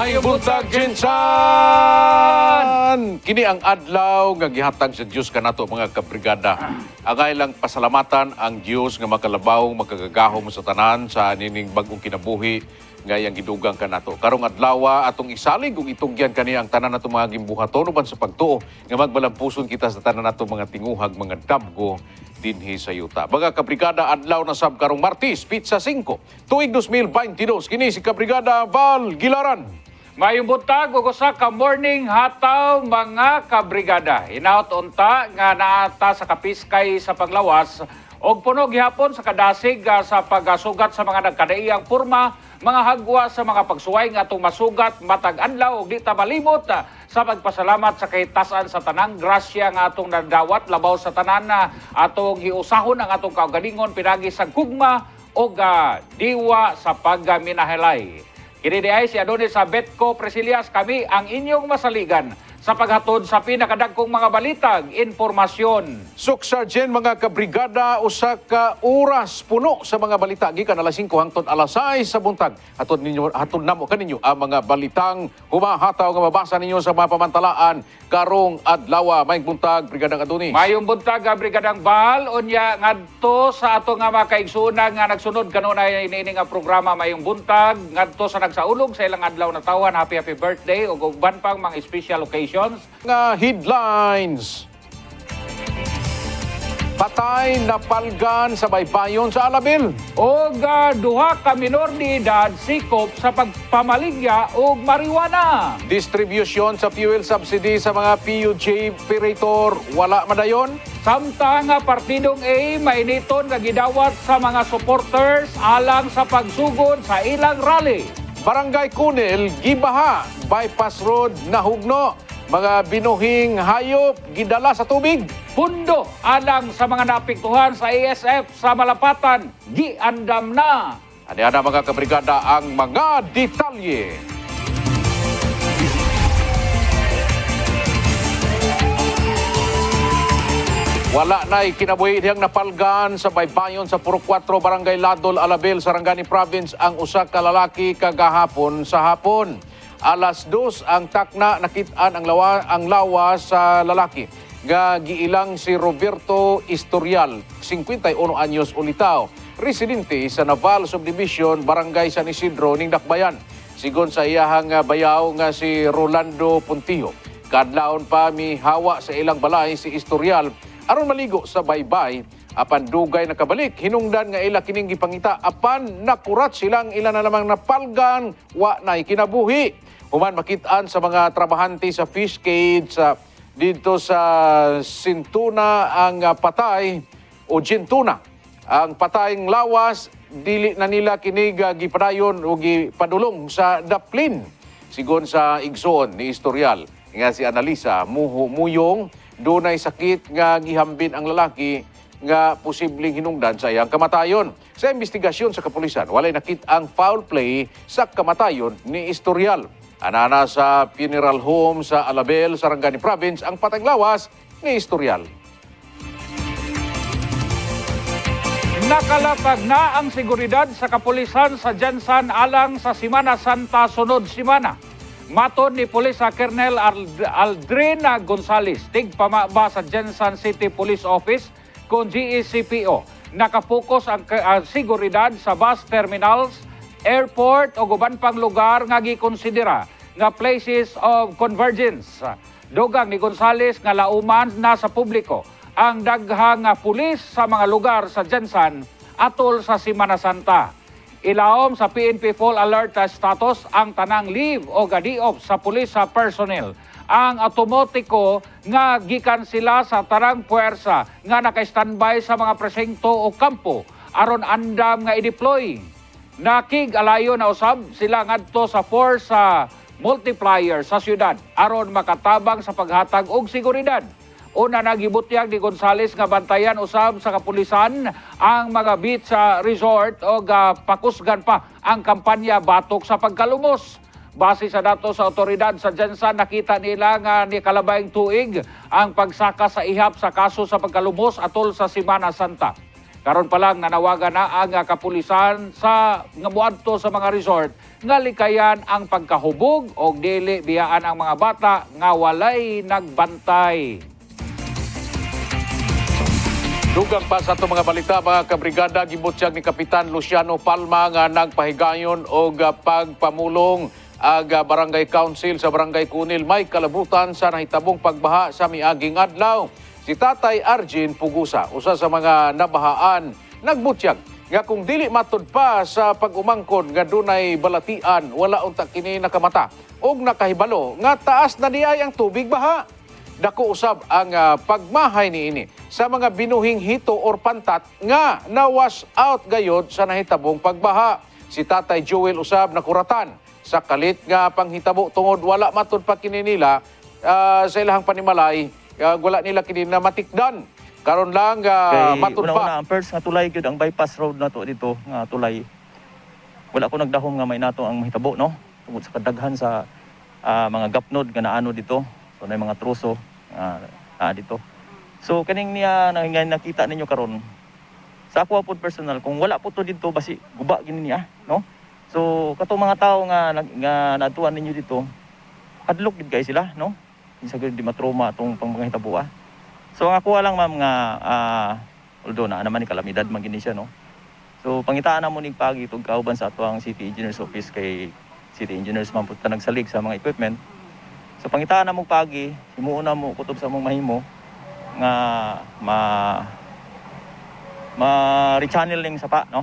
Maayong buntag, Jinsan! Kini ang adlaw nga gihatag sa Dios kanato mga kabrigada. Angay lang pasalamatan ang Dios nga makalabaw, makagagahom sa tanan sa nining bagong kinabuhi nga yang gidugang kanato. Karong adlaw atong isalig ug itugyan kani ang tanan nato mga gimbuhaton uban sa pagtuo nga magbalampuson kita sa tanan nato mga tinguhag, mga dabgo dinhi sa yuta. Mga kabrigada, adlaw na sab karong Martes, Pizza 5, tuig 2022. Kini si Kabrigada Val Gilaran. Mayong buntag, ug usa ka morning hataw mga kabrigada. Hinaut unta nga naata sa kapiskay sa paglawas og puno gihapon sa kadasig sa pagsugat sa mga nagkadaiyang porma, mga hagwa sa mga pagsuway nga atong masugat matag adlaw ug di ta malimot sa pagpasalamat sa kahitasan sa tanang grasya nga atong nadawat labaw sa tanan na atong hiusahon ang atong kaugalingon pinagi sa gugma o diwa sa pagminahelay. Kini di ay si Adonis sa Betco Presilias, kami ang inyong masaligan sa paghatod sa pinakadagkong mga balitag, informasyon. Sergeant, mga kabrigada, usa ka oras puno sa mga balita gikan alas 5 hangtod alas 6 sa buntag. Hatod namo kaninyo ang mga balitang humahataw nga mabasa ninyo sa mga pamantalaan karong adlaw. Mayong buntag, Brigadang Adonis. Mayong buntag, Brigadang Val, unya ngadto sa ato nga mga kaigsunan nga nagsunod kanunay ini nga programa mayong buntag ngadto sa nagsaulog sa ilang adlaw na tawan. Happy birthday ug uban pang mga special occasion. Nga headlines. Patay na palgan sa baybayon sa Alabil. Og duha ka minor de edad sikop sa pagpamaligya og marijuana. Distribution sa fuel subsidy sa mga PUJ operator wala madayon. Samtang partidong A mainiton nga gidawat sa mga supporters alang sa pagsugod sa ilang rally. Barangay Kunil gibaha, bypass road nahugno. Mga binuhing hayop gidala sa tubig. Pundo alang sa mga naapektuhan sa ASF sa Malapatan, giandam na. Ano mga kabrigada ang mga detalye. Wala na'y kinabuhi diyang napalgan sa baybayon sa Puro 4 Barangay Ladol, Alabil, Sarangani Province ang usa ka lalaki kagahapon sa hapon. Alas 2 ang takna nakitaan ang lawa sa lalaki. Nga giilang si Roberto Istorial, 51 anyos ulitaw, residente sa Naval Subdivision, Barangay San Isidro, ning Dakbayan. Sigon sa iyahang bayaw nga si Rolando Puntijo. Kadlaon pa mihawa sa ilang balay si Istorial aron maligo sa baybay. Apan dugay nakabalik, hinungdan nga ila kining gipangita apan nakurat silang ila na lamang napalgan wa nay kinabuhi. Human makitaan sa mga trabahante sa fish cage dito sa Sintuna ang patay o Gintuna. Ang patayng lawas dili na nila kinig gipadayon o gipadulong sa daplin. Sigon sa igsoon ni Istorial nga si Analisa muyong dunay sakit nga gihambin ang lalaki nga posibleng hinungdan sa iyang kamatayon. Sa investigasyon sa kapulisan, walay nakit-ang foul play sa kamatayon ni Istorial. Anana sa funeral home sa Alabel, Sarangani Province, ang patayng lawas ni Istorial. Nakalatag na ang seguridad sa kapulisan sa Jensan alang sa Semana Santa sunod semana. Maton ni Pulisa Colonel Aldrina Gonzales, tigpamaba sa Jensan City Police Office kung GECPO. Nakapokus ang seguridad sa bus terminals, airport o guban pang lugar nga gikonsidera nga places of convergence. Dugang ni Gonzales nga lauman na sa publiko ang daghang pulis sa mga lugar sa Jensan atol sa Semana Santa. Ilawom sa PNP Full Alert status ang tanang leave o gadi-off sa pulis sa personnel. Ang automotiko nga gikan sila sa tarang puwersa nga naka-standby sa mga presinto o kampo aron andam nga i-deploy. Nakig-alayo na usab sila ngadto sa force multiplier sa syudad aron makatabang sa paghatag og seguridad. Una nagibutyag ni Gonzales nga bantayan usab sa kapulisan ang mga beach sa resort o pakusgan pa ang kampanya batok sa pagkalumos. Base sa datos sa otoridad sa Jensan, nakita nila nga ni kalabayng tuig ang pagsaka sa ihap sa kaso sa pagkalumos atol sa Semana Santa. Karon pa lang nanawagan na ang kapulisan sa ngabuadto sa mga resort nga likayan ang pagkahubog o dili biyaan ang mga bata nga walay nagbantay. Dugang pa sa itong mga balita, mga kabrigada, gibutyag ni Kapitan Luciano Palma nga nagpahigayon o pagpamulong ang Barangay Council sa Barangay Kunil may kalabutan sa nahitabong pagbaha sa miaging adlaw. Si Tatay Arjin Pugusa, usa sa mga nabahaan, nagbutyag nga kung dili matud pa sa pag-umangkon nga dunay balatian, wala unta kini nakamata og nakahibalo nga taas na niyay ang tubig baha. Dako usab ang pagmahay niini sa mga binuhing hito or pantat nga na-wash out gayod sa nahitabong pagbaha. Si Tatay Joel usab nakuratan sa kalit nga panghitabo tungod wala matud pa kini nila sa ilahang panimalay, wala nila kini na matikdan. Karon lang matud pa. Una ang first nga tulay gyud ang bypass road nato dito nga tulay. Wala ko nagdahom nga may nato ang mahitabo no tungod sa kadaghan sa mga gapnod nga naano dito. So na mga truso dito. So kaning niya nakita ninyo karon. Sa ako po personal kung wala po to dito basi guba gini niya, no? So kato mga tao nga natuan ninyo dito, hadlok gid kay sila, no? Isa gyud di matrauma tong panghitabo. So ako lang ma'am nga although na naman ni kalamidad man gini siya, no? So pangitaan na mo ning pagi tug kauban sa ato ang City Engineers Office kay City Engineers man pud nagsalig sa mga equipment. So pangitaan na mo pagi, himuon na mo kutob sa mong mahimo nga ma-rechanneling sa pa, no?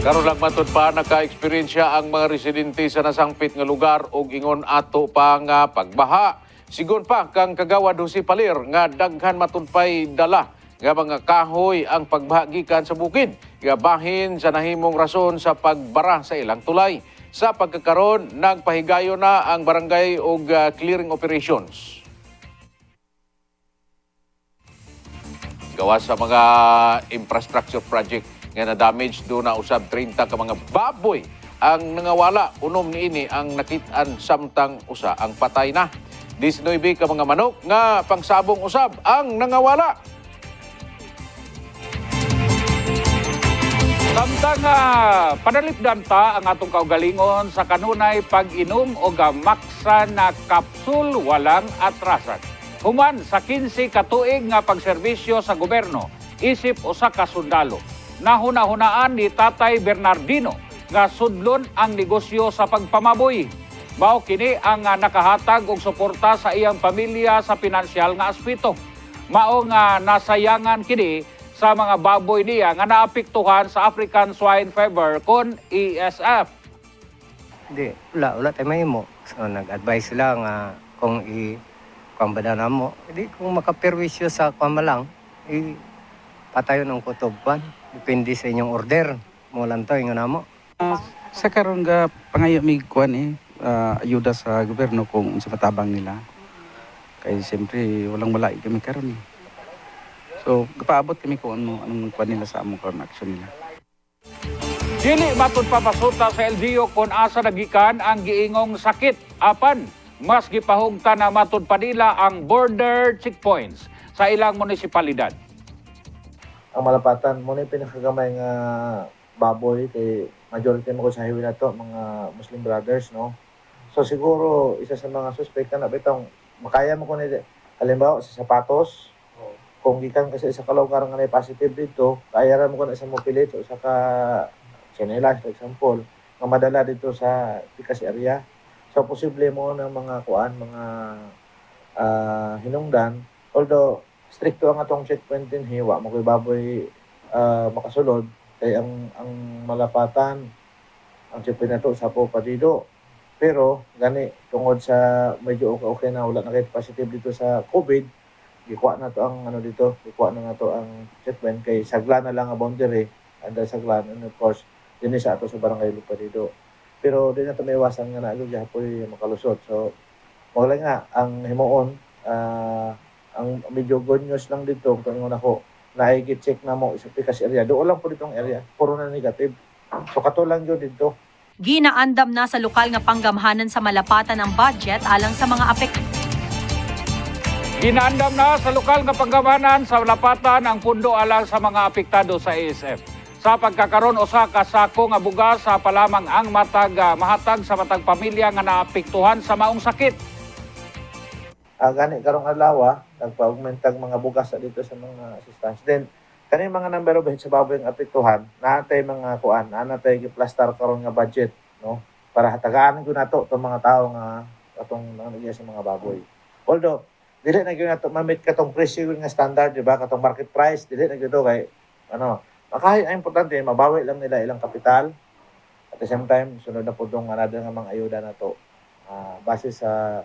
Karon lang matud pa naka-eksperyensya ang mga residente sa nasangpit nga lugar ug ingon ato pa nga pagbaha. Sigon pa kang kagawad Jose Palir nga daghan matud pay dala nga mga kahoy ang pagbaha gikan sa bukid. Nga bahin sa nahimong rason sa pagbara sa ilang tulay. Sa pagkakaroon, nagpahigayo na ang barangay og clearing operations. Gawas sa mga infrastructure project nga na-damage doon na usab 30 ka mga baboy ang nangawala. Unom niini ang nakitaan samtang usa ang patay na. 19 ka mga manok nga pangsabong usab ang nangawala. Samtang panalipdan ta ang atong kaugalingon sa kanunay pag-inom o gamaksa na kapsul walang atrasan. Human sa 15 katuig nga pagserbisyo sa gobyerno, isip usa ka sundalo. Nahuna-hunaan ni Tatay Bernardino nga sudlon ang negosyo sa pagpamaboy. Mao kini ang nakahatag og suporta sa iyang pamilya sa pinansyal nga aspeto. Mao nga nasayangan kini sa mga baboy niya nga naapektuhan sa African Swine Fever kon ESF. Hindi, wala tayo mahimo. So nag-advise sila nga kung i-kwambada na mo. Hindi, kung makaperwisyo sa kwamalang, patayo ng kutob kwan. Depende sa inyong order. Mo lang to, ingon na mo. Sa karon nga pangayo mig kwan ayuda sa gobyerno kung sa matabang nila. Kaya siyempre walang malay kami karon. So, kapaabot kami kung anong kwan nila sa among karon action nila. Dili matud papasuta sa LGU kung asa nagikan ang giingong sakit. Apan, mas gipahugta na matud pa nila ang border checkpoints sa ilang munisipalidad. Ang Malapatan mo na yung pinakagamay nga baboy kay majority mo ko sa highway na to, mga Muslim brothers, no? So siguro isa sa mga suspect na bitong makaya mo ko na halimbawa sa sapatos, kung gikan kasi sa kalugar nga na positive dito, kaya ra mo ko na sa mopilit o sa ka chinelas, for example, nga madala dito sa Pikas area. So posible mo ng mga mga hinungdan, although stricto ang atong checkpoint din hiwa mo koy baboy makasulod kay ang Malapatan ang checkpoint nato sa Padido. Pero gani tungod sa medyo okay na wala na kay positive dito sa COVID, gikuha na to ang gikuha na to ang checkpoint kay sagla na lang ang boundary and saglan, and of course din sa ato sa barangay Padido. Pero di na to maiwasan nga na gyapon makalusot. So wala nga ang himuon ang medyo good news lang dito kung ingon ako check na mo sa Pikas area. Doon lang po ditong area, puro na negative. So kato lang yun dito. Ginaandam na sa lokal nga panggamhanan sa Malapatan ang budget alang sa mga Ginaandam na sa lokal nga panggamanan sa lapatan ang pundo alang sa mga apektado sa ASF. Sa pagkakaroon usa ka sako nga bugas sa palamang ang mahatag sa matag pamilya nga naapektuhan sa maong sakit. Gani karong adlaw, nagpa-augmentag mga bugas dito sa mga assistance. Then kani mga number of hits sa baboy ang apektuhan, natay mga kuan, natay giplastar karon nga budget, no? Para hatagaan ko nato tong mga tawo nga atong nangyay sa mga baboy. Although dili na gyud nato ma-meet katong presyo nga standard, di ba? Katong market price, dili na gyud kay kahit ang importante mabawi lang nila ilang kapital. At the same time, sunod na pud dong another nga mga ayuda nato base sa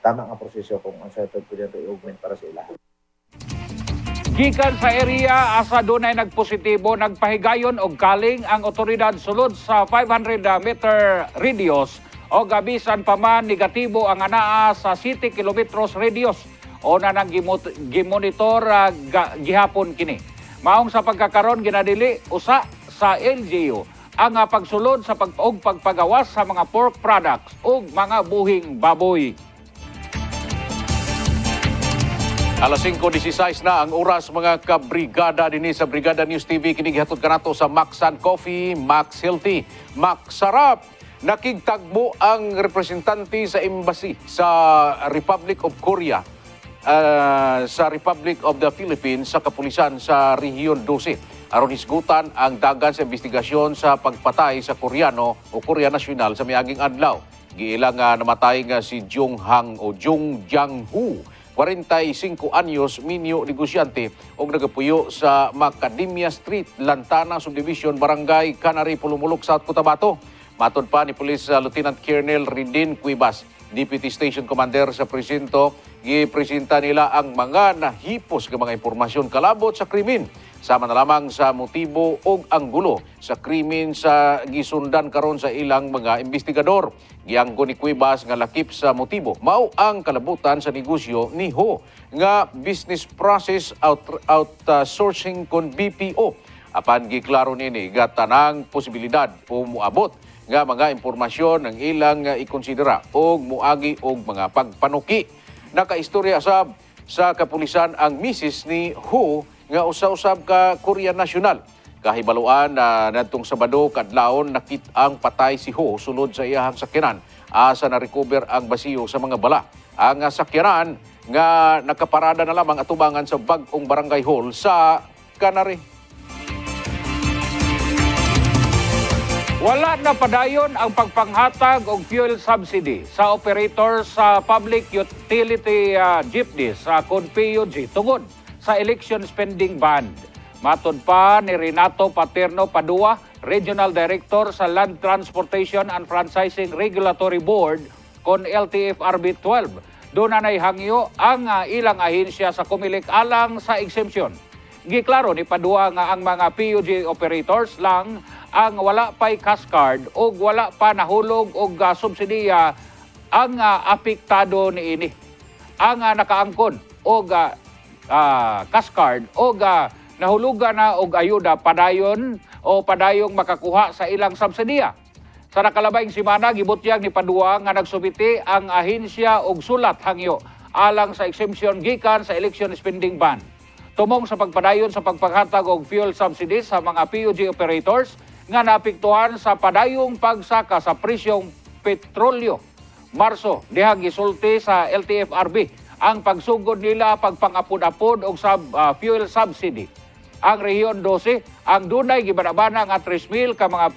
tama nga proseso kung ang certain pud nato i-augment para sa ila. Gikan sa area asa dunay nagpositibo nagpahigayon og kaling ang otoridad sulod sa 500-meter radius o gabisan pa man negatibo ang anaa sa 7 kilometros radius o na nang gimonitor gihapon kini. Maong sa pagkakaron ginadili usa sa LGU ang pagsulod sa pagpagawas sa mga pork products ug mga buhing baboy. Alas 5:16 na ang oras mga kabrigada dinhi sa Brigada News TV. Kini gihatod kanato sa Maxan Coffee, Max Healthy, Max Sarap. Nakigtagbo ang representante sa embassy sa Republic of Korea, sa Republic of the Philippines sa kapulisan sa Rehiyon 12. Aron hisgutan ang dagan sa investigasyon sa pagpatay sa Koreano o Korea National sa miaging adlaw. Giilang namatay nga si Jung Hang o Jung Jang-hu, 45 anyos, minyo negosyante o nagapuyo sa Macadamia Street, Lantana Subdivision, Barangay Canary, Pulumulok, South Cotabato. Matod pa ni Police Lieutenant Colonel Ridin Cuibas, Deputy Station Commander sa presinto, gipresenta nila ang mga nahipos ng mga impormasyon kalabot sa krimen. Sama na lamang sa motibo o ang gulo sa krimen sa gisundan karon sa ilang mga investigador. Gianggo ni Cuibas nga lakip sa motibo mao ang kalabutan sa negosyo ni Ho nga business process outsourcing kon BPO. Apan giklaro nini nga tanang posibilidad o muabot nga mga impormasyon ang ilang ikonsidera og muagi og mga pagpanuki. Nakaistorya sa kapulisan ang misis ni Ho nga usa-usab ka Korea National. Kahibaluan na nadtong Sabado kadlawon nakit ang patay si Ho sulod sa iyahang sakyanan. Asa na recover ang basiyo sa mga bala. Ang sakyanan nga nakaparada na lamang atubangan sa bag-ong barangay hall sa Canary. Wala na padayon ang pagpanghatag og fuel subsidy sa operator sa public utility jeepneys sa PUJ tungod sa election spending ban. Matod pa ni Renato Paterno Padua, Regional Director sa Land Transportation and Franchising Regulatory Board kon LTFRB 12. Doon na hangyo ang ilang ahensya sa Comelec alang sa exemption. Giklaro ni Padua nga ang mga PUJ operators lang ang wala pa'y cash card o wala pa nahulog o subsidiya ang apektado ni ini. Ang nakaangkon o cash card o nahulugan na og ayuda padayon o padayong makakuha sa ilang subsidiya. Sa nakalabayng simana gibutyag ni Padua nga nagsubiti ang ahensya og sulat hangyo alang sa exemption gikan sa election spending ban. Tumong sa pagpadayon sa pagpanghatag og fuel subsidies sa mga PUJ operators nga naapektuhan sa padayong pagsaka sa presyong petrolyo. Marso, diha gisulti sa LTFRB ang pagsugod nila pagpangapod-apod og fuel subsidy. Ang Rehiyon 12 ang dunay gibanabana nga 3,000 ka mga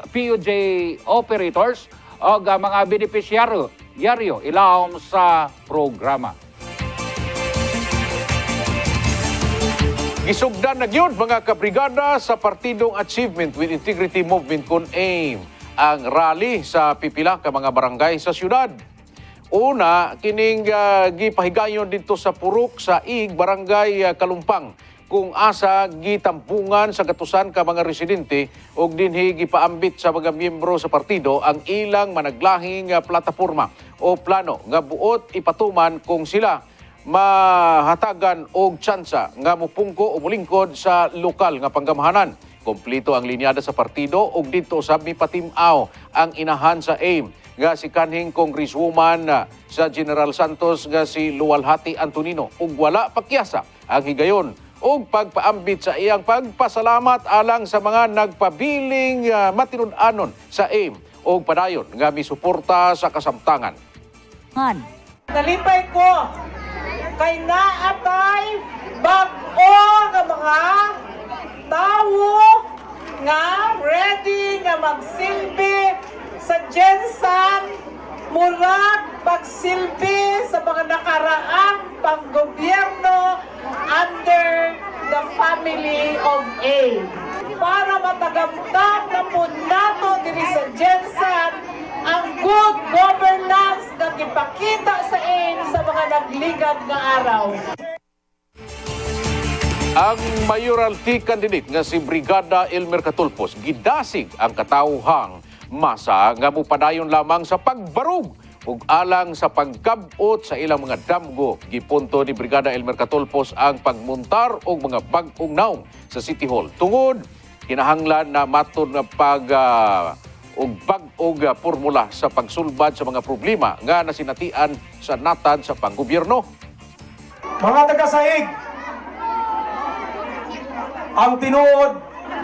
PUJ operators o mga benepisyaryo ilawom sa programa. Gisugdan na gyud mga kabrigada sa Partidong Achievement with Integrity Movement kon AIM ang rally sa pipila ka mga barangay sa syudad. Una, kining gipahigayon dito sa Purok sa Ig, Barangay Kalumpang, kung asa gitampungan sa gatusan ka mga residente ug dinhi gipaambit sa mga miyembro sa partido ang ilang managlahing plataporma o plano nga buot ipatuman kung sila mahatagan og tsansa nga mupungko o mulingkod sa lokal nga panggamahanan. Kompleto ang linyada sa partido ug dito usab mi patim-aw ang inahan sa AIM nga si kanhing congresswoman sa General Santos nga si Luwalhati Antonino ug wala pakyasa ang higayon ug pagpaambit sa iyang pagpasalamat alang sa mga nagpabiling matinud-anon sa AIM ug padayon nga misuporta sa kasamtangan. Nalipay ko kay naatay bag-o nga mga tawo nga ready nga magsilbi sa Jensan murag pagsilbi sa mga nakaraang panggobyerno under the family of A. Para matagamtang na po nato diri sa Jensan ang good governance na ipakita sa AIM sa mga nagligad nga araw. Ang mayoralty candidate nga si Brigada Elmer Catulfos gidasig ang katawhang masa nga mupadayon lamang sa pagbarug ug alang sa pagkabot sa ilang mga damgo. Gipunto ni Brigada Elmer Catulfos ang pagmuntar og mga bag-ong naong sa City Hall tungod kinahanglan na matud nga og bag-og formula sa pagsulbad sa mga problema nga nasinatian sa natad sa panggobyerno. Mga taga-saig, ang tinuod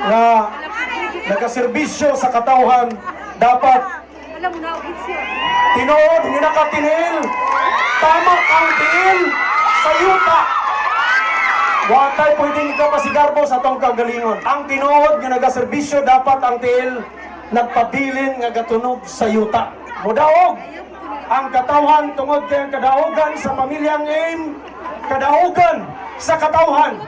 na nagaserbisyo sa katawhan dapat tinuod, hindi nakatinil, tama ang tiil sa yuta. Watay pwedeng kapasigarbo sa tong kagalingon. Ang tinuod nga nagaserbisyo dapat ang tiil nagpabilin nga gatunog sa yuta. Mudaog ang katawhan tungod kay kadaugan sa pamilyang AIM, kadaugan sa katawhan.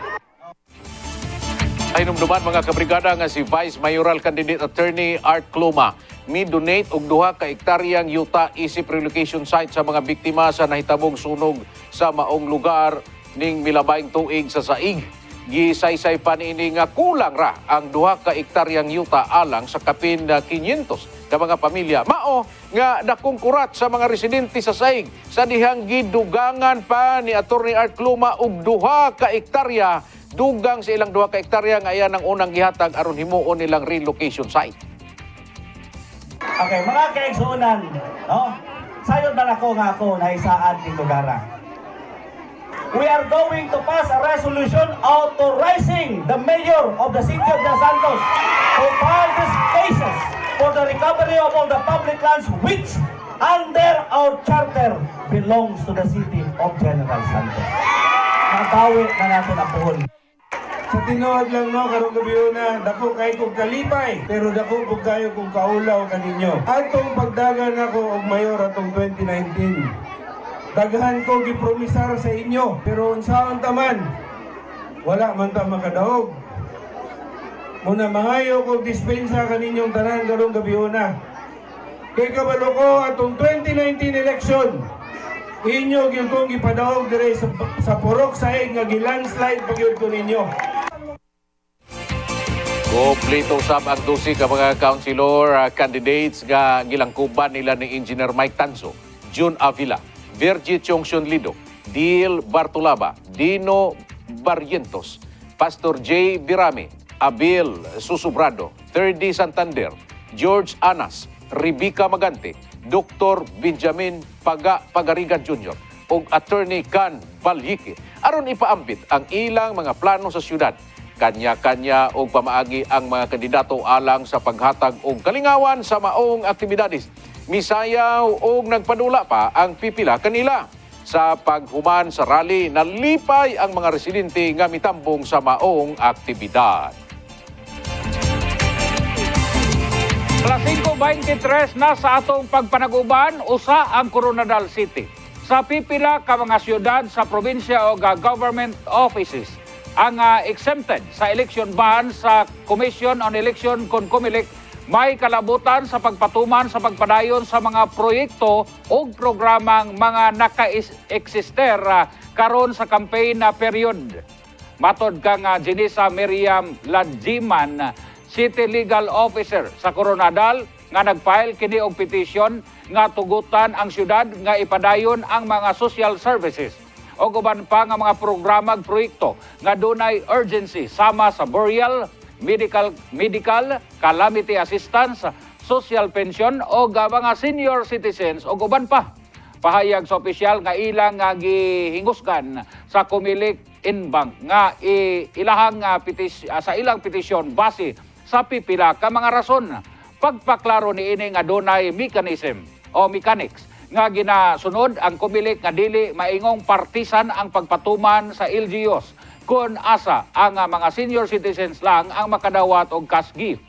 Ay numduman mga kabrigada nga si Vice Mayoral Candidate Attorney Art Cluma mi-donate og 2 ka hektaryang yuta isip relocation site sa mga biktima sa nahitabong sunog sa maong lugar ning milabayng tuig sa saig. Gisaysay pa niini nga kulang ra ang 2 ka hektaryang yuta alang sa kapin 500 ka mga pamilya. Mao nga dakong kurat sa mga residente sa saig sa dihang gidugangan pa ni Attorney Art Cluma og 2 ka hektarya dugang sa ilang 2 ka hektarya nga ayan ang unang gihatag aron himuon nilang relocation site. Okay, mga kaigsunan, no? Sayod ba ako nga ako na isaad ni Tugara? We are going to pass a resolution authorizing the mayor of the city of Los Santos to file these cases for the recovery of all the public lands which under our charter belongs to the city of General Santos. Nabawi na natin ang puhon. Sa tinuod lang no, karong gabi na, dako kay kong kalipay, pero dako kong kayo kong kaulaw kaninyo. Atong pagdagan ako og mayor atong 2019. Daghan ko gipromisar sa inyo, pero unsaon taman, wala man ta makadaog. Muna mangayo ko dispensa kaninyong tanan karong gabi na. Kay kabalo ko atong 2019 election, inyo gyud kong gipadaog dire sa Purok Saig nga gilandslide pagyud ko ninyo. Kompleto usab ang 12 ka mga councilor candidates nga gilangkuban nila ni Engineer Mike Tanso, June Avila, Virgie Chongson Lido, Dil Bartolaba, Dino Barrientos, Pastor J. Birame, Abil Susubrado, 3D Santander, George Anas, Rebecca Magante, Dr. Benjamin Pagarigan Jr. ug Attorney Can Balyike aron ipaambit ang ilang mga plano sa syudad. Kanya-kanya og pamaagi ang mga kandidato alang sa paghatag og kalingawan sa maong aktibidades. Misayaw og nagpadula pa ang pipila kanila. Sa paghuman sa rally, nalipay ang mga residente nga mitambong sa maong aktibidad. Alas 5:23 na sa atong pagpanaguban, usa ang Coronadal City. Sa pipila ka mga syudad sa probinsya o government offices ang exempted sa election ban sa Commission on Election kon COMELEC, may kalabutan sa pagpatuman sa pagpadayon sa mga proyekto o programang mga naka-eksister karon sa campaign na period. Matod kang Jenisa Miriam Ladjiman, City Legal Officer sa Coronadal, nga nag-file kini og petition nga tugutan ang syudad nga ipadayon ang mga social services o guban pa nga mga programa ug proyekto nga dunay urgency sama sa burial, medical calamity assistance, social pension o mga senior citizens o uban pa. Pahayag sa opisyal nga ilang nga gihingusgan sa Comelec Inbank nga ilahang sa ilang petisyon base sa pipila ka mga rason. Pagpaklaro ni ini nga dunay mechanism o mechanics nga ginasunod ang Comelec nga dili maingong partisan ang pagpatuman sa LGUs kun asa ang mga senior citizens lang ang makadawat og cash gift.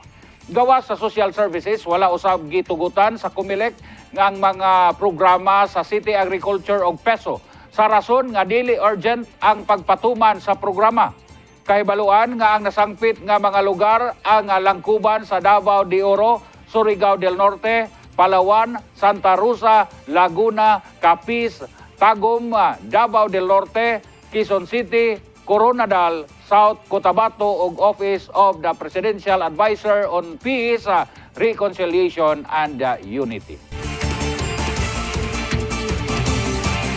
Gawas sa social services, wala usab gitugutan sa Comelec nga ang mga programa sa City Agriculture og PESO sa rason nga dili urgent ang pagpatuman sa programa. Kahibaluan nga ang nasangpit nga mga lugar ang Langkuban sa Davao de Oro, Surigao del Norte, Palawan, Santa Rosa, Laguna, Capiz, Tagum, Davao del Norte, Quezon City, Coronadal, South Cotabato ug Office of the Presidential Advisor on Peace, Reconciliation and Unity.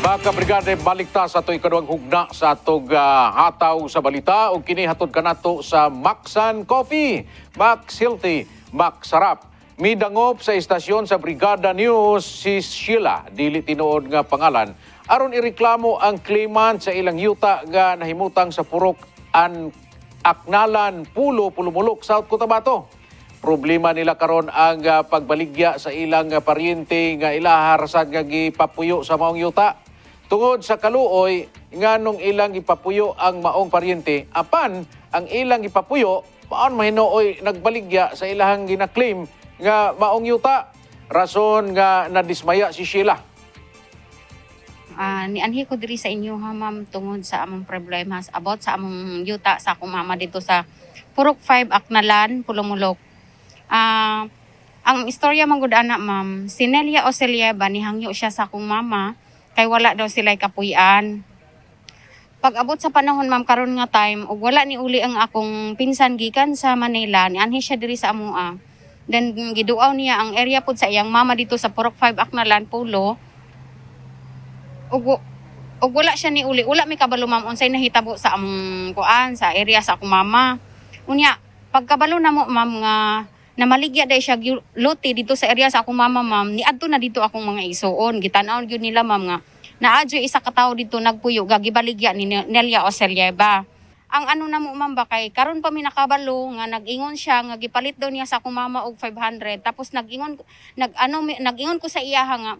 Mga kabrigade, balikta sa ito'y kaduang hugna sa atog hataw sa balita o kini hatod kanato sa Maxan Coffee. Max Healthy, Max Sarap. Midangop sa istasyon sa Brigada News si Sheila, dili tinuod nga pangalan, aron ireklamo ang claimant sa ilang yuta nga nahimutang sa Purok Aknalan, Pulo, Pulumulok, South Cotabato. Problema nila karon ang pagbaligya sa ilang paryente nga ilaharasan nga gipapuyo sa maong yuta. Tungod sa kaluoy nga nung ilang ipapuyo ang maong paryente, apan ang ilang ipapuyo, paon mahinooy nagbaligya sa ilang ginaklaim nga maong yuta. Rason nga nadismaya si Sheila. Nianhi ko diri sa inyo ha ma'am tungod sa among problema about sa among yuta sa akong mama dito sa Purok 5 Aknalan, Pulumulok. Ang istorya man gud ana ma'am, si Nelia Ocelieva nihangyo siya sa akong mama kay wala daw sila'y kapuy-an. Pag abot sa panahon ma'am karon nga time ug wala ni uli ang akong pinsan gikan sa Manila, nianhi siya diri sa amoa. Then giduaw niya ang area pod sa iyang mama dito sa Purok 5 Aknalan, Pulo. Og wala siya ni uli, wala may kabalo ma'am unsay nahitabo sa among kuan sa area sa akong mama. Unya pagkabalo na mo ma'am nga namaligya day siya luti dito sa area sa akong mama ma'am, niadto na dito akong mga igsuon, gitan-aw gyud nila ma'am nga naadyo isa ka tawo dito nagpuyo gagibaligya ni Nelia Ocelieva. Ang ano na mo ma'am ba kay karon pa mi nakabalo nga nag-ingon siya nga gipalit daw niya sa akong mama og 500 tapos nag-ingon ko sa iya nga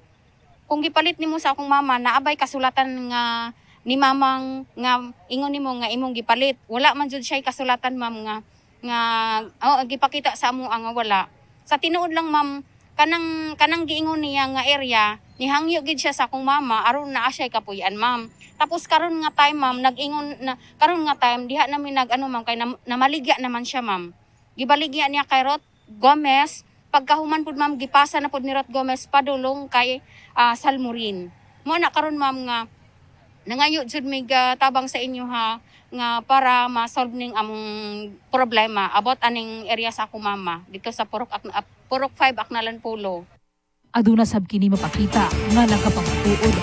kung gipalit nimo sa akong mama naabay kasulatan nga ni mamang nga ingon nimo nga imong gipalit, wala man jud siya kasulatan ma'am nga gipakita sa amo nga wala. Sa tinuod lang ma'am, kanang giingon niya nga area, nihangyo gid siya sa akong mama aron naa siya kapuy-an ma'am. Tapos karon nga time ma'am, nag-ingon na karon nga time diha namin ma'am kay namaligya naman siya ma'am. Gibaligya niya kay Rot Gomez, pagkahuman pud ma'am gipasa na pud ni Rot Gomez padulong kay Salmurin. Mo na karon ma'am nga nangayo jud mig tabang sa inyo ha nga para ma-solve ning among problema about aning area sa akong mama dito sa Purok 5 Aknalan, Pulo. Aduna sab kini mapakita nga nagkapamatuod.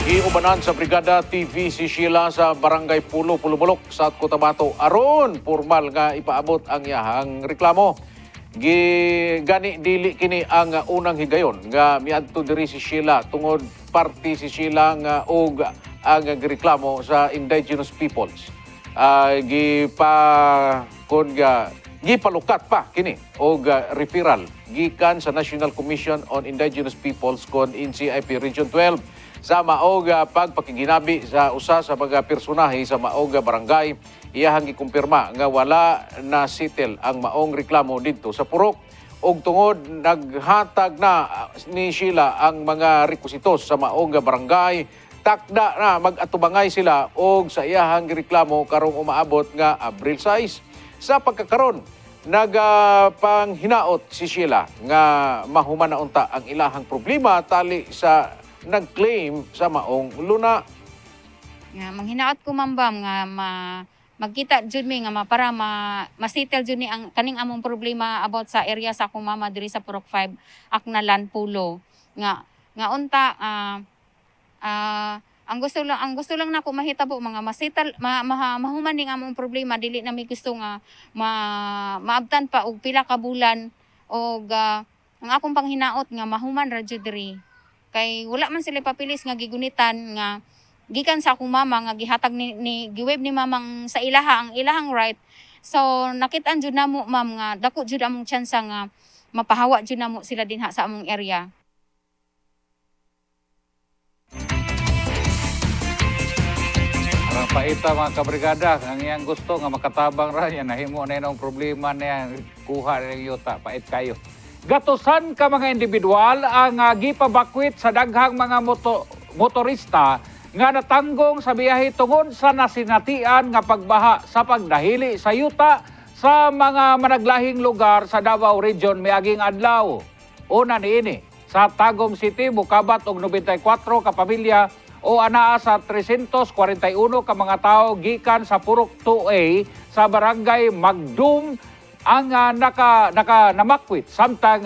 Iubanan sa Brigada TV si Sheila sa Barangay Pulo, Pulumulok, South Cotabato aron formal nga ipaabot ang iyahang reklamo. Gani dili kini ang unang higayon nga miadto diri si Sheila tungod party si Sheila nga og ang reklamo sa indigenous peoples. Gipalukat pa kini og referral gikan sa National Commission on Indigenous Peoples kon NCIP Region 12 sa maog pagpakiginabi sa usa sa mga personahe sa maog barangay. Iyahang gikumpirma nga wala na settle ang maong reklamo didto sa Purok og tungod naghatag na ni Sheila ang mga requisitos sa maog barangay, takda na mag-atubangay sila og sa iyahang reklamo karong umaabot nga Abril 6. Sa pagkakaron, nagpanghinaot si Sheila nga mahuman na unta ang ilahang problema tali sa nag-claim sa maong luna. Nga manghinaot ko ma'am nga magkita jud mi nga para ma-settle jud ni ang kaning among problema about sa area sa akong mama diri sa Purok 5 Aknalan, Pulo. Nga unta Ang gusto lang nako mahitabo mga masital mahuman ning among problema, dili na mi gusto nga maabtan pa og pila ka bulan og ang akong panghinaot nga mahuman ra jud diri. Kay wala man sila papilis nga gigunitan nga gikan sa akong mama nga gihatag ni giweb ni mamang sa ilaha ang ilahang right. So nakit-an jud namo ma'am nga dako jud among tsansa nga mapahawa jud namo sila dinha sa among area. Ang paita mga kabrigada, ang iyang gusto nga makatabang ra yan, nahimo na yung problema na yan, kuha na yung yuta, pait kayo. Gatusan ka mga individual ang gipabakwit sa daghang mga motorista nga natanggong sa biyahe tungod sa nasinatian nga pagbaha sa pagdahili sa yuta sa mga managlahing lugar sa Davao Region miaging adlaw. Una niini, sa Tagum City, Bukabat og 94 ka pamilya o anaa sa 341 ka mga tao gikan sa Purok 2A sa Barangay Magdum ang namakwit samtang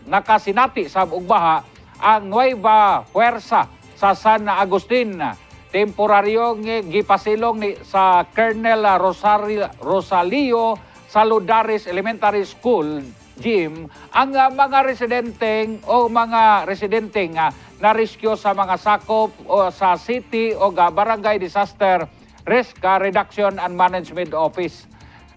nakasinati sa ugbaha ang Nueva Fuerza sa San Agustin. Temporaryo gipasilong sa Colonel Rosalio Saludares Elementary School gym ang mga residenteng na-rescue sa mga sakop o sa city o barangay disaster risk reduction and management office.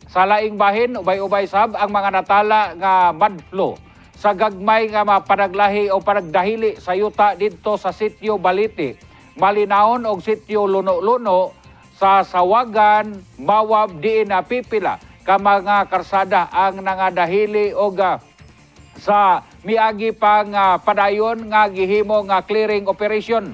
Sa laing bahin ubay-ubay sab ang mga natala nga mud flow sa gagmay nga panaglahi o panagdahili sa yuta didto sa sitio Baliti, Malinaon og sitio Luno-Luno sa Sawagan, Mawab diin na pipila ka mga karsada ang nangadahili og sa miagi pang padayon nga gihimo nga clearing operation.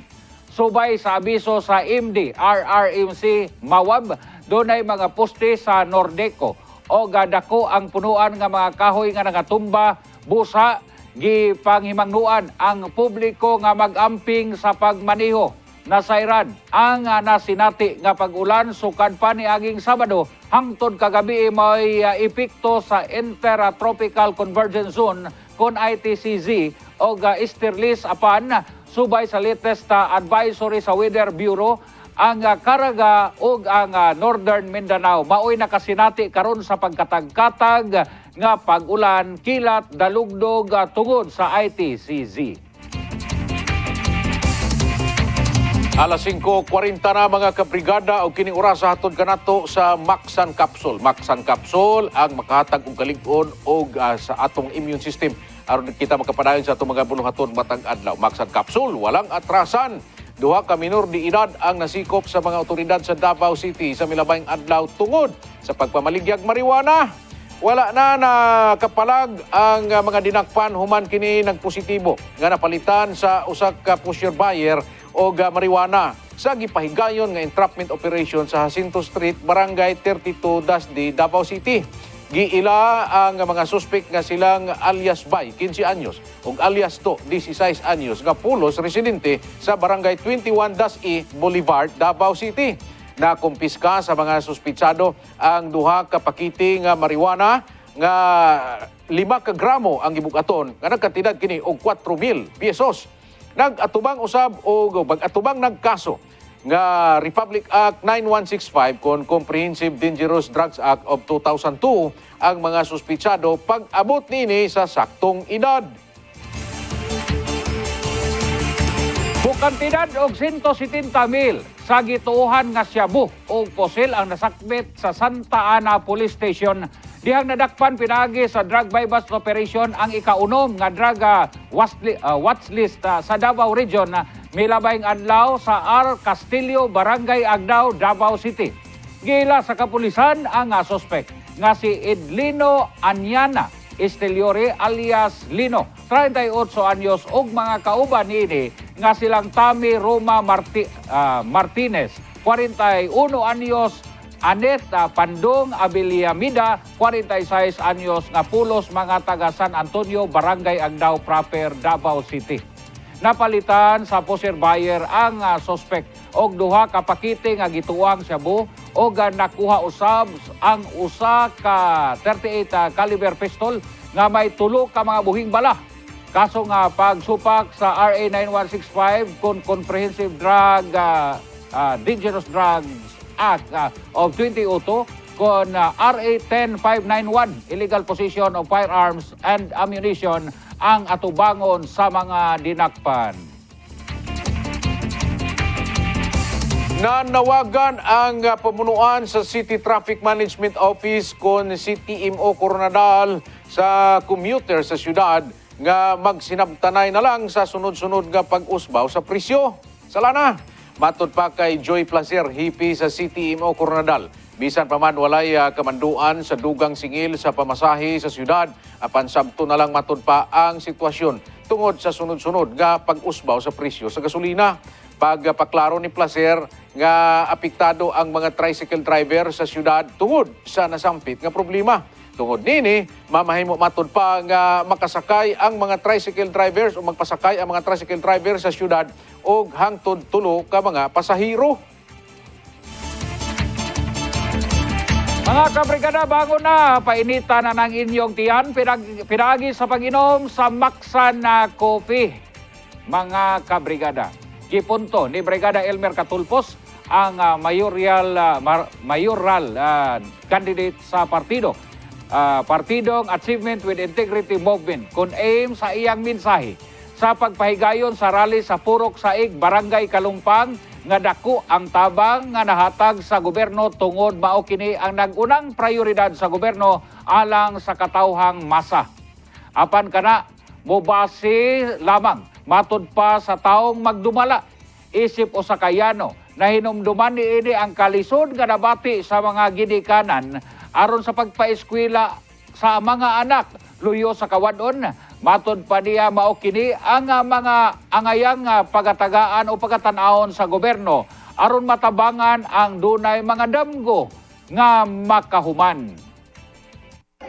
Subay sa abiso sa MD RRMC Mawab, dunay mga poste sa Nordeco o dako ang punuan nga mga kahoy nga nagatumba, busa, gipanghimangnuan ang publiko nga magamping sa pagmaniho. Nasayran ang nasinati nga pag-ulan sukad pa ni aging Sabado hangtod kagabi may epekto sa Intertropical Convergence Zone kon ITCZ o easterlies apan subay sa latest advisory sa Weather Bureau ang Caraga o ang Northern Mindanao maoy nakasinati karon sa pagkatag-katag nga pag-ulan, kilat, dalugdog tungod sa ITCZ. Alas 5:40 na mga kabrigada o kining oras hatod kanato sa Maxan Capsule. Maxan Capsule ang makahatag og kalig-on og sa atong immune system aron kita makapadayon sa atong mga buluhaton matag adlaw. Maxan Capsule walang atrasan. Duha ka minor de edad ang nasikop sa mga otoridad sa Davao City sa milabayng adlaw tungod sa pagpamaligyag marijuana. Wala na nakapalag ang mga dinakpan human kini nagpositibo nga napalitan sa usa ka pusher buyer o marijuana sa gipahigayon nga entrapment operation sa Jacinto Street, Barangay 32-D, Davao City. Giila ang mga suspect nga silang alias Bay, 15 anyos, ug alias To, 16 anyos, nga pulos residente sa Barangay 21-E, Boulevard, Davao City. Nakumpiska sa mga suspitsado ang duha ka pakiti nga marijuana nga 5 ka gramo ang gibugaton nga nagkatidad kini og 4,000 pesos. Nag-atubang usab o pag-atubang nagkaso nga Republic Act 9165 kon Comprehensive Dangerous Drugs Act of 2002 ang mga suspitsado pag-abot nini sa saktong edad. Bukantidad og 170,000 sa gituohan nga syabu o posil ang nasakbit sa Santa Ana Police Station dihang nadakpan pinagi sa drug buy-bust operation ang ikaunom nga drug watchlist sa Davao Region milabayng adlaw sa R. Castillo, Barangay Agdao, Davao City. Gila sa kapulisan ang suspect nga si Edlino Anyana Esteliore alias Lino, 38 anyos ug mga kauban niini nga silang Tami Roma Martinez, 41 anyos, Anet Pandong Abiliamida, 46 anyos nga pulos mga taga San Antonio, Barangay Agdao proper, Davao City. Napalitan sa pusher buyer ang suspect og duha ka pakite nga gituang syabu og nakuha usab ang usa ka 38 caliber pistol nga may tulo ka mga buhing bala. Kaso nga pagsupak sa RA 9165 kung Comprehensive Drug Dangerous Drugs Act of 2002 kung RA 10591 Illegal Possession of Firearms and Ammunition ang atubangon sa mga dinakpan. Nanawagan ang pamunuan sa City Traffic Management Office kon CTMO Coronadal sa commuter sa syudad nga magsinabtanay na lang sa sunod-sunod nga pag-usbaw sa presyo. Salana, matod pa kay Joy Placer, hipi sa CTMO Coronadal. Bisan pa man walay kamanduan sa dugang singil sa pamasahe sa syudad, apan sabto na lang matod pa ang sitwasyon tungod sa sunod-sunod nga pag-usbaw sa presyo sa gasolina. Pagpaklaro ni Placer nga apektado ang mga tricycle driver sa syudad tungod sa nasampit nga problema. Tungod nini, mamahimo matod pa nga makasakay ang mga tricycle drivers o magpasakay ang mga tricycle drivers sa syudad o hangtod tulo ka mga pasahero. Mga kabrigada, bago na painitan na ng inyong tiyan, pinagi sa pag-inom sa Maksan na Coffee. Mga kabrigada, gipunto ni Brigada Elmer Catulpos ang mayoral candidate sa partido. Partidong Achievement with Integrity Movement kung aim sa iyang mensahe sa pagpahigayon sa rally sa Purok Saig, Barangay Kalumpang nga dako ang tabang nga nahatag sa gobyerno tungod mao kini ang nagunang prioridad sa gobyerno alang sa katawhang masa. Apan kana mobase lamang matud pa sa taong magdumala isip o sa kayano na hinumduman niini ang kalisod nga nabati sa mga ginikanan aron sa pagpaeskwela sa mga anak luyo sa kawadon. Matod pa niya mao kini ang mga angayang pagatagaan o pagatan-awon sa gobyerno aron matabangan ang dunay mga damgo nga makahuman.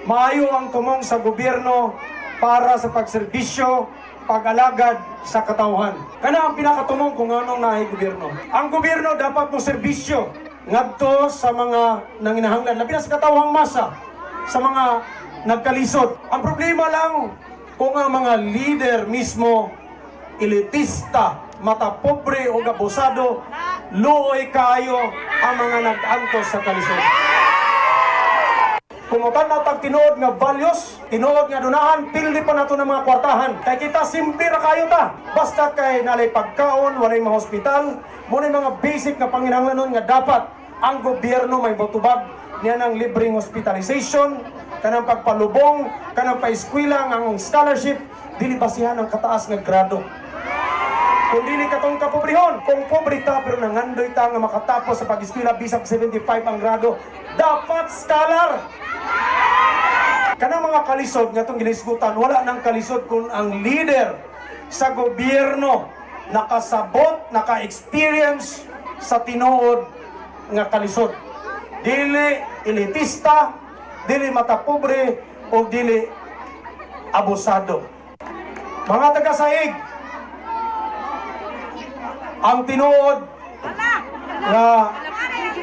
Maayo ang tumong sa gobyerno para sa pagserbisyo, pag-alagad sa katawhan. Kana ang pinakatumong kung anong naay gobyerno. Ang gobyerno dapat mo serbisyo ngadto sa mga nanginahanglan, labi na sa katawhang masa, sa mga nagkalisod. Ang problema lang kung ang mga leader mismo elitista, mata pobre o abusado, luoy kayo ang mga nag-antos sa kalisod. Kung na tag-tinuod nga values, tinuod nga dunahan, pildi pa nato ng mga kwartahan. Kaya kita simple ra kayo ta. Basta kay nalay pagkaon, walay mga hospital, muna mga basic na panginahanglanon nga dapat ang gobyerno may botubag niya ng libreng hospitalization, kanang pagpalubong, kanang paeskwela, ang scholarship, dili basihan ang kataas nga grado. Kung dili katong kapobrehon, kung pobre ta pero nangandoy ta nga makatapos sa pag-eskwela bisag 75 ang grado, dapat scholar. Kanang mga kalisod nga itong ginisgutan, wala nang kalisod kung ang leader sa gobyerno nakasabot, naka-experience sa tinuod nga kalisod. Dili elitista, dili mata pobre, o dili abusado. Mga taga-Saig, ang tinuod nga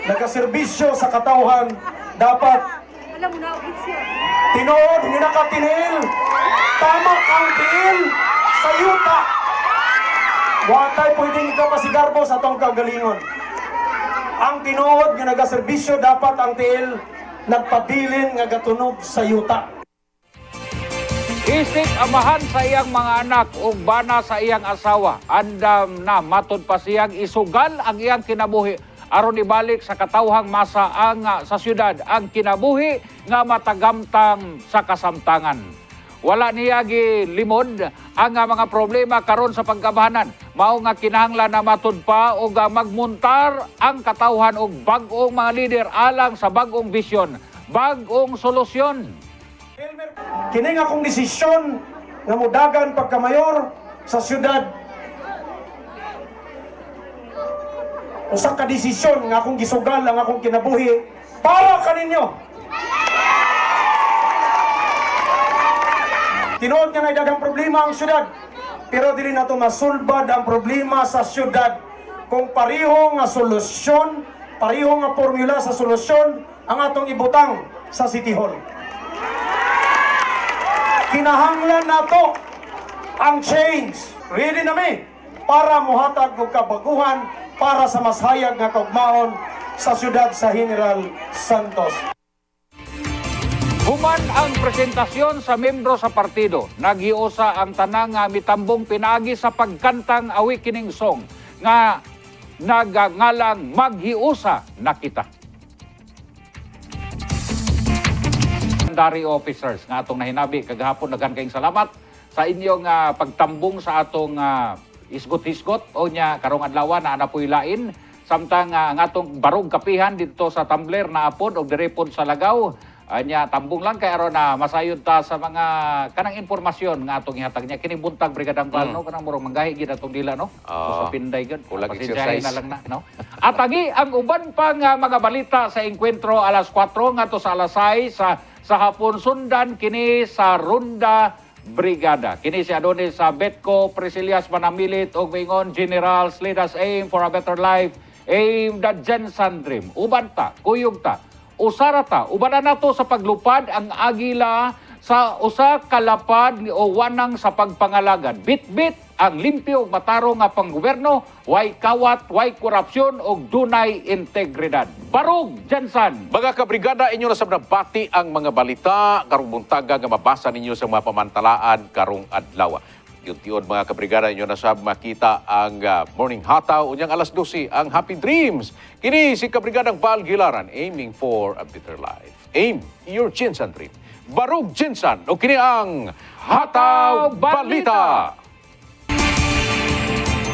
nagaserbisyo sa katawhan dapat tinuod, hindi nakatinil. Tama ang tiil sa yuta. Watay pwedeng ikapasigarbo sa tong kagalingon. Ang tinuod nga nagaserbisyo dapat ang tiil nagpabilin nga gatunog sa yuta. Isip amahan sa iyang mga anak o bana sa iyang asawa, andam na matod pa siyang isugal ang iyang kinabuhi aron ibalik sa katawhang masa ang sa syudad ang kinabuhi nga matagamtang sa kasamtangan. Wala niya gilimod ang mga problema karon sa pagkabahanan. Mao nga kinahanglan na matud pa o magmuntar ang katawhan og bag-ong mga lider alang sa bag-ong bisyon, bag-ong solusyon. Kini nga akong desisyon nga mudagan pagkamayor sa syudad. Usa ka desisyon nga akong gisugal ang akong kinabuhi para kaninyo. Tinuod nga nagdagang problema ang syudad, pero dili na to masulbad ang problema sa syudad kung pareho nga solusyon, pareho nga formula sa solusyon ang atong ibutang sa City Hall. Kinahanglan nato ang change. Ready na mi para muhatag og kabaguhan para sa mas hayag nga kaugmaon sa siyudad sa General Santos. Human ang presentasyon sa membro sa partido. Naghiusa ang tanang nga mitambong pinagi sa pagkantang awi kining song nga nagangalang Maghiusa na Kita. Secondary officers nga atong nahinabi kagahapon, daghan kayong salamat sa inyong pagtambong sa atong isgot-isgot o nya karong adlaw na anapoy lain samtang ang atong barog kapihan dito sa Tumbler na apod og direpon sa Lagaw. Anya tambong lang kay aron na masayod ta sa mga kanang informasyon nga atong ihatag niya kini buntag Brigadang Palno kanang murong manggahi gid atong dila no. So, sa Pinday gud kulang pasensyahin exercise na lang na no. At agi ang uban pang mga balita sa enkwentro alas 4 ngadto sa alas 6 sa hapon sundan kini sa Ronda Brigada. Kini si Adonis sa Betco Presilias Manamilit og mingon Generals, let us aim for a better life. Aim the Jensen dream. Uban ta, kuyog ta. Usara ta, ubanan nato sa paglupad ang agila sa usa kalapad o wanang sa pagpangalagan. Bit-bit ang limpyo matarong nga panggoberno, way kawat, way korupsyon o dunay integridad. Barog, Jensen! Mga kabrigada, inyo na sa nabati ang mga balita karong buntaga nga mabasa ninyo sa mga pamantalaan karong adlaw. Yun mga kabrigada, inyo na sa makita ang morning hataw unyang alas 12 ang Happy Dreams. Kini si Kabrigadang Val Gilaran, aiming for a better life. Aim your Jensen dream. Barog Jensen o kini ang Hataw Balita.